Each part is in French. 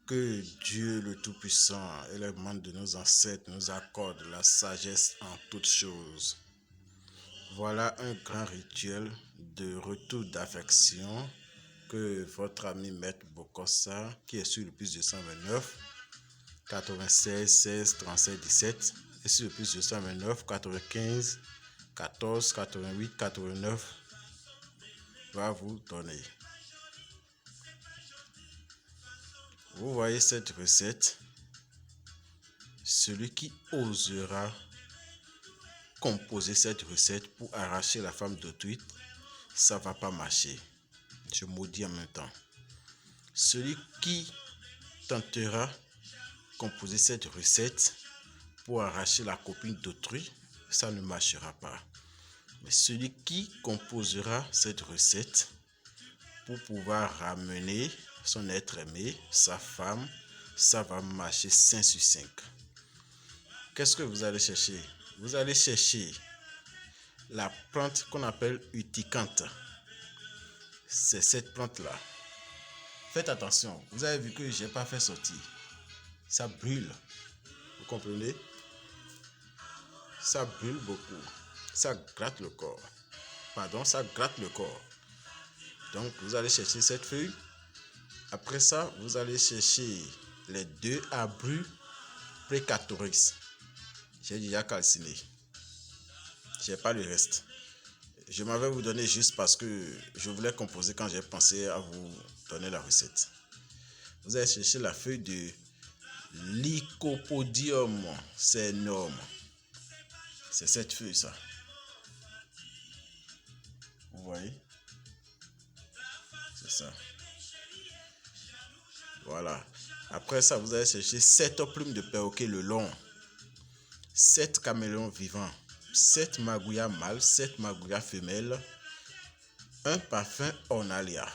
Que Dieu le Tout-Puissant et les membres de nos ancêtres nous accordent la sagesse en toutes choses. Voilà un grand rituel de retour d'affection que votre ami Maître Bokossa, qui est sur le plus 229 96 16 37 17 et sur le plus 229 95 14 88 89 va vous donner. Vous voyez cette recette. Celui qui osera composer cette recette pour arracher la femme d'autrui, ça va pas marcher. Je maudis en même temps. Celui qui tentera composer cette recette pour arracher la copine d'autrui, ça ne marchera pas. Mais celui qui composera cette recette pour pouvoir ramener son être aimé, sa femme, ça va marcher 5 sur 5. Qu'est-ce que vous allez chercher? Vous allez chercher la plante qu'on appelle urticante. C'est cette plante-là. Faites attention, vous avez vu que je n'ai pas fait sortir. Ça brûle. Vous comprenez? Ça brûle beaucoup. Ça gratte le corps. Pardon, ça gratte le corps. Donc, vous allez chercher cette feuille. Après ça, vous allez chercher les 2 Abrus Precatoris. J'ai déjà calciné. Je n'ai pas le reste. Je m'avais vous donné juste parce que je voulais composer quand j'ai pensé à vous donner la recette. Vous allez chercher la feuille de Lycopodium. C'est énorme. C'est cette feuille, ça. Vous voyez? C'est ça. Voilà. Après ça, vous allez chercher 7 plumes de perroquet le long, 7 caméléons vivants, 7 magouillas mâles, 7 magouillas femelles, un parfum ornalia.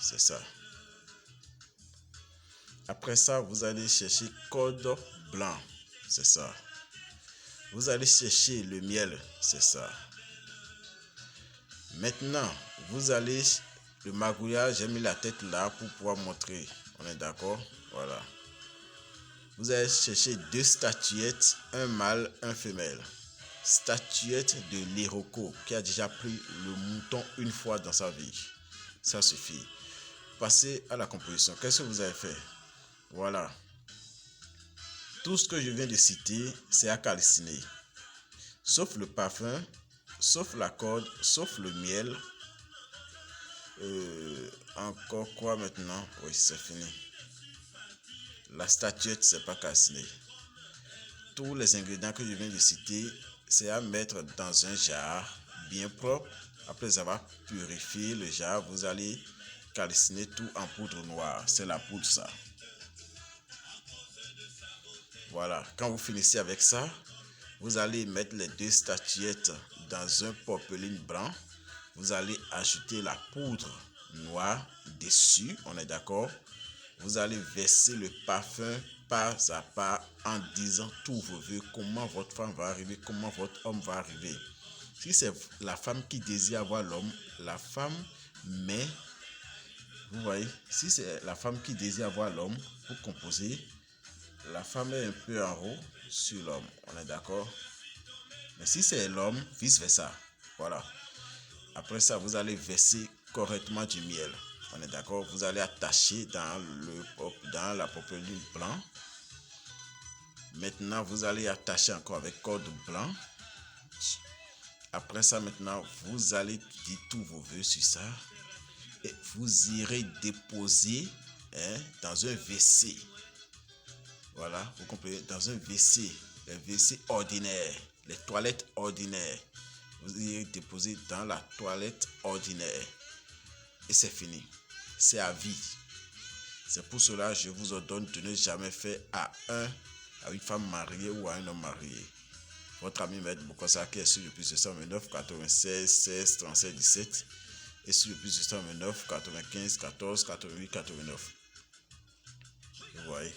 C'est ça. Après ça, vous allez chercher code blanc. C'est ça. Vous allez chercher le miel. C'est ça. Maintenant, vous allez... Le magouilla, j'ai mis la tête là pour pouvoir montrer. On est d'accord? Voilà. Vous allez chercher 2 statuettes, un mâle, un femelle. Statuette de l'Iroko qui a déjà pris le mouton une fois dans sa vie. Ça suffit. Passez à la composition. Qu'est-ce que vous avez fait? Voilà. Tout ce que je viens de citer, c'est à calciner. Sauf le parfum, sauf la corde, sauf le miel. Encore quoi maintenant? Oui, c'est fini. La statuette, c'est pas calciné. Tous les ingrédients que je viens de citer, c'est à mettre dans un jar bien propre. Après avoir purifié le jar, vous allez calciner tout en poudre noire. C'est la poudre, ça. Voilà. Quand vous finissez avec ça, vous allez mettre les 2 statuettes dans un popeline blanc. Vous allez ajouter la poudre noire dessus, on est d'accord? Vous allez verser le parfum pas à pas en disant tous vos vœux, comment votre femme va arriver, comment votre homme va arriver. Si c'est la femme qui désire avoir l'homme, la femme met, vous voyez, si c'est la femme qui désire avoir l'homme pour composer, la femme est un peu en haut sur l'homme, on est d'accord? Mais si c'est l'homme, vice versa, voilà. Après ça, vous allez verser correctement du miel. On est d'accord? Vous allez attacher dans la popeline blanc. Maintenant, vous allez attacher encore avec corde blanc. Après ça, maintenant, vous allez dire tous vos vœux sur ça. Et vous irez déposer dans un WC. Voilà, vous comprenez? Dans un WC. Les WC ordinaires. Les toilettes ordinaires. Vous irez déposer dans la toilette ordinaire. Et c'est fini. C'est à vie. C'est pour cela que je vous ordonne de ne jamais faire à une femme mariée ou à un homme marié. Votre ami Maître Bokossa qui est sur le plus 229 96 16 37 17 et sur le plus 229 95 14 88 89. Vous voyez.